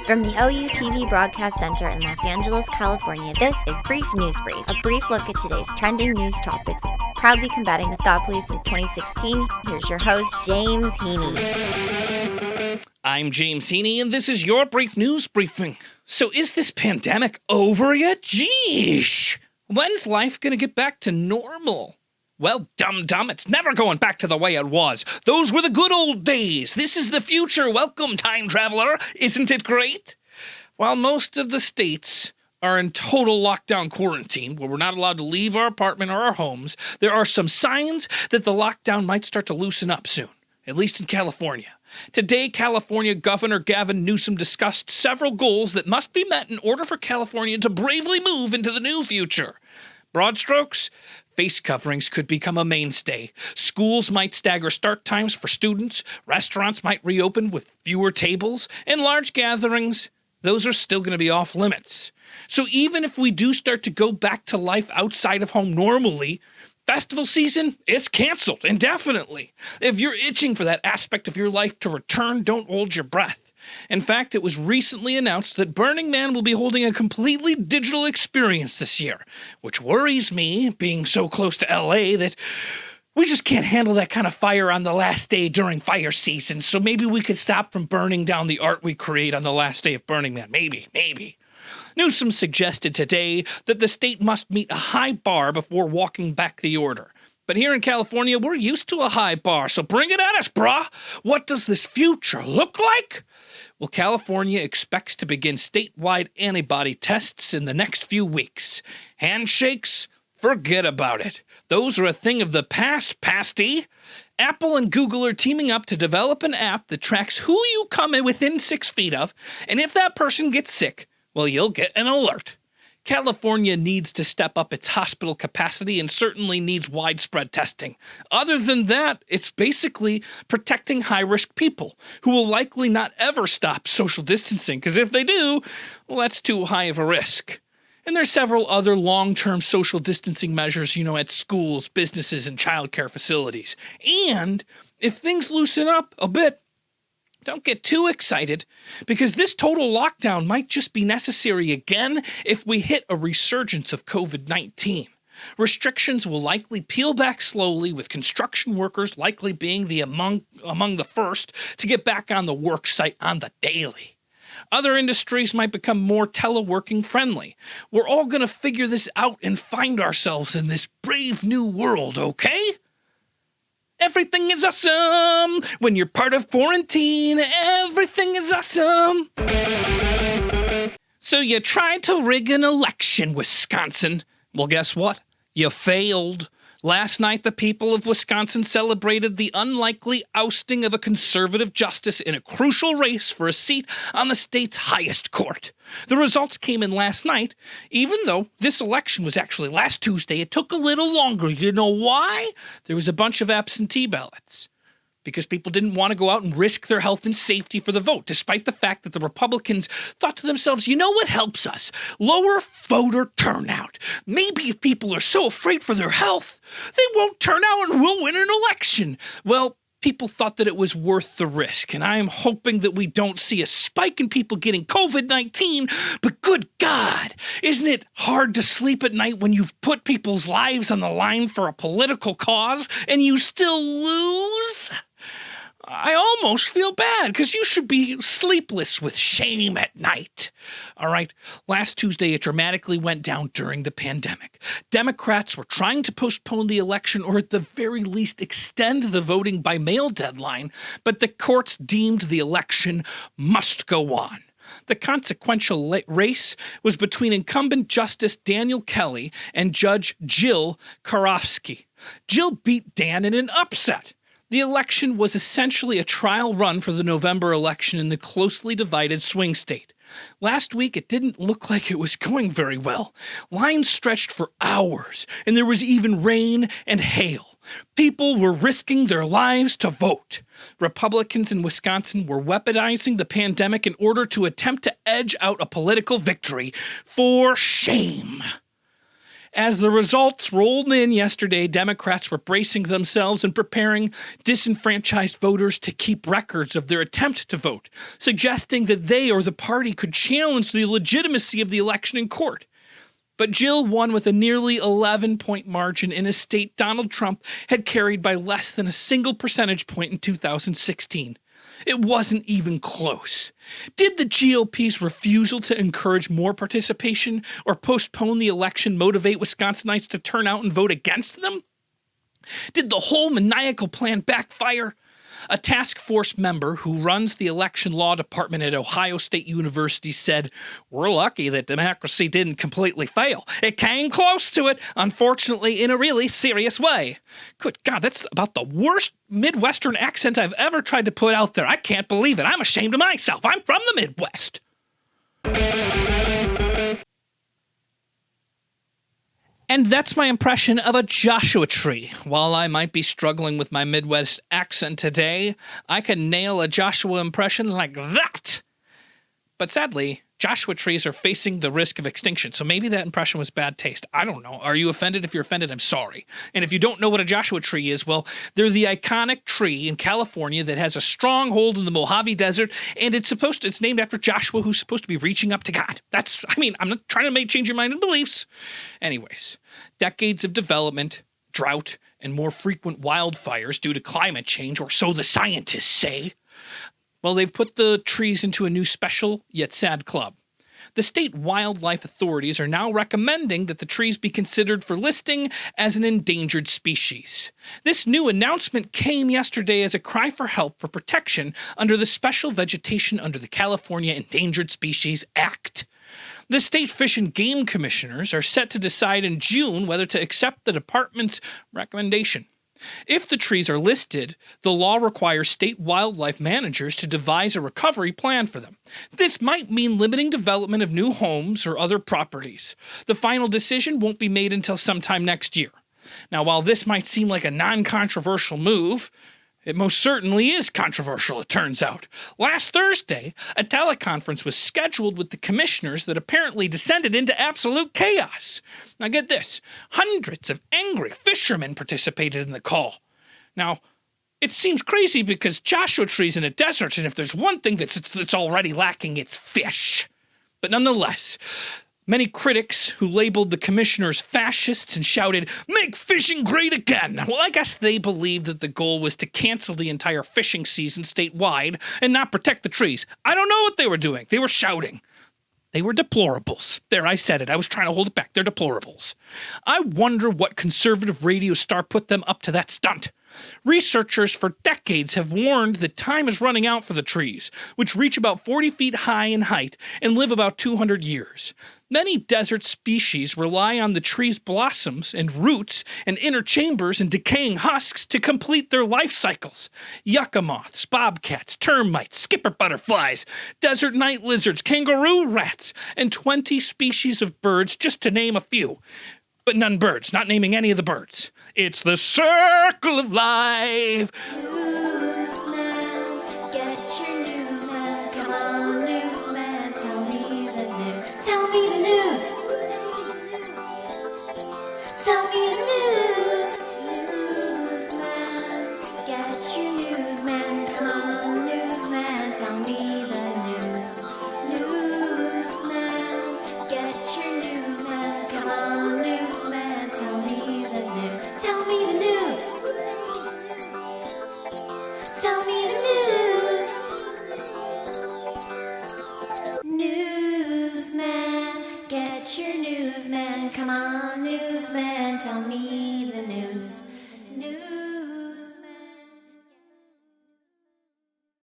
From the OUTV Broadcast Center in Los Angeles, California, this is Brief News Brief, a brief look at today's trending news topics, proudly combating the thought police since 2016. Here's your host, James Heaney. I'm James Heaney, and this is your Brief News Briefing. So is this pandemic over yet? Geesh! When's life gonna get back to normal? Well, dum-dum, it's never going back to the way it was. Those were the good old days. This is the future. Welcome, time traveler. Isn't it great? While most of the states are in total lockdown quarantine, where we're not allowed to leave our apartment or our homes, there are some signs that the lockdown might start to loosen up soon, at least in California. Today, California Governor Gavin Newsom discussed several goals that must be met in order for California to bravely move into the new future. Broad strokes: face coverings could become a mainstay. Schools might stagger start times for students. Restaurants might reopen with fewer tables. And large gatherings, those are still going to be off limits. So even if we do start to go back to life outside of home normally, festival season, it's canceled indefinitely. If you're itching for that aspect of your life to return, don't hold your breath. In fact, it was recently announced that Burning Man will be holding a completely digital experience this year, which worries me, being so close to LA, that we just can't handle that kind of fire on the last day during fire season, so maybe we could stop from burning down the art we create on the last day of Burning Man. Maybe. Newsom suggested today that the state must meet a high bar before walking back the order. But here in California, we're used to a high bar, so bring it at us, brah. What does this future look like? Well, California expects to begin statewide antibody tests in the next few weeks. Handshakes? Forget about it. Those are a thing of the past, pasty. Apple and Google are teaming up to develop an app that tracks who you come in within 6 feet of, and if that person gets sick, well, you'll get an alert. California needs to step up its hospital capacity and certainly needs widespread testing. Other than that, it's basically protecting high-risk people who will likely not ever stop social distancing, because if they do, well, that's too high of a risk. And there's several other long-term social distancing measures, at schools, businesses, and childcare facilities. And if things loosen up a bit, don't get too excited, because this total lockdown might just be necessary again if we hit a resurgence of COVID-19. Restrictions will likely peel back slowly, with construction workers likely being among the first to get back on the work site on the daily. Other industries might become more teleworking friendly. We're all going to figure this out and find ourselves in this brave new world, okay? Everything is awesome when you're part of quarantine. Everything is awesome. So you tried to rig an election, Wisconsin. Well, guess what? You failed. Last night, the people of Wisconsin celebrated the unlikely ousting of a conservative justice in a crucial race for a seat on the state's highest court. The results came in last night. Even though this election was actually last Tuesday, it took a little longer. You know why? There was a bunch of absentee ballots, because people didn't want to go out and risk their health and safety for the vote, despite the fact that the Republicans thought to themselves, you know what helps us? Lower voter turnout. Maybe if people are so afraid for their health, they won't turn out and we'll win an election. Well, people thought that it was worth the risk, and I am hoping that we don't see a spike in people getting COVID-19, but good God, isn't it hard to sleep at night when you've put people's lives on the line for a political cause and you still lose? I almost feel bad, because you should be sleepless with shame at night. All right, last Tuesday it dramatically went down during the pandemic. Democrats were trying to postpone the election, or at the very least extend the voting by mail deadline, but the courts deemed the election must go on. The consequential race was between incumbent Justice Daniel Kelly and Judge Jill Karofsky. Jill beat Dan in an upset. The election was essentially a trial run for the November election in the closely divided swing state. Last week, it didn't look like it was going very well. Lines stretched for hours, and there was even rain and hail. People were risking their lives to vote. Republicans in Wisconsin were weaponizing the pandemic in order to attempt to edge out a political victory. For shame. As the results rolled in yesterday, Democrats were bracing themselves and preparing disenfranchised voters to keep records of their attempt to vote, suggesting that they or the party could challenge the legitimacy of the election in court. But Jill won with a nearly 11-point margin in a state Donald Trump had carried by less than a single percentage point in 2016. It wasn't even close. Did the GOP's refusal to encourage more participation or postpone the election motivate Wisconsinites to turn out and vote against them? Did the whole maniacal plan backfire? A task force member who runs the election law department at Ohio State University said, "We're lucky that democracy didn't completely fail. It came close to it, unfortunately, in a really serious way." Good God, that's about the worst Midwestern accent I've ever tried to put out there. I can't believe it. I'm ashamed of myself. I'm from the Midwest. And that's my impression of a Joshua tree. While I might be struggling with my Midwest accent today, I can nail a Joshua impression like that. But sadly, Joshua trees are facing the risk of extinction, so maybe that impression was bad taste. I don't know. Are you offended? If you're offended, I'm sorry. And if you don't know what a Joshua tree is, well, they're the iconic tree in California that has a stronghold in the Mojave Desert, and it's named after Joshua, who's supposed to be reaching up to God. I'm not trying to change your mind and beliefs. Anyways, decades of development, drought, and more frequent wildfires due to climate change, or so the scientists say. Well, they've put the trees into a new special yet sad club. The state wildlife authorities are now recommending that the trees be considered for listing as an endangered species. This new announcement came yesterday as a cry for help for protection under the Special Vegetation under the California Endangered Species Act. The state fish and game commissioners are set to decide in June whether to accept the department's recommendation. If the trees are listed, the law requires state wildlife managers to devise a recovery plan for them. This might mean limiting development of new homes or other properties. The final decision won't be made until sometime next year. Now, while this might seem like a non-controversial move, it most certainly is controversial, it turns out. Last Thursday, a teleconference was scheduled with the commissioners that apparently descended into absolute chaos. Now get this, hundreds of angry fishermen participated in the call. Now, it seems crazy because Joshua tree's in a desert, and if there's one thing that's already lacking, it's fish. But nonetheless, many critics who labeled the commissioners fascists and shouted, "Make fishing great again!" Well, I guess they believed that the goal was to cancel the entire fishing season statewide and not protect the trees. I don't know what they were doing. They were shouting. They were deplorables. There, I said it. I was trying to hold it back. They're deplorables. I wonder what conservative radio star put them up to that stunt. Researchers for decades have warned that time is running out for the trees, which reach about 40 feet high in height and live about 200 years. Many desert species rely on the tree's blossoms and roots and inner chambers and decaying husks to complete their life cycles. Yucca moths, bobcats, termites, skipper butterflies, desert night lizards, kangaroo rats, and 20 species of birds, just to name a few. But none birds, not naming any of the birds. It's the circle of life. Newsman, get your news, man. Come on, newsman, tell me the news. Tell me the news. Tell me the news. Newsman, get your news, man. Come on, newsman, tell me the news. Newsman, get your news, man. Come on, newsman, tell me the news. Tell me the news. Tell me the news. Newsman, get your news, man. Come on, newsman, tell me the news. News.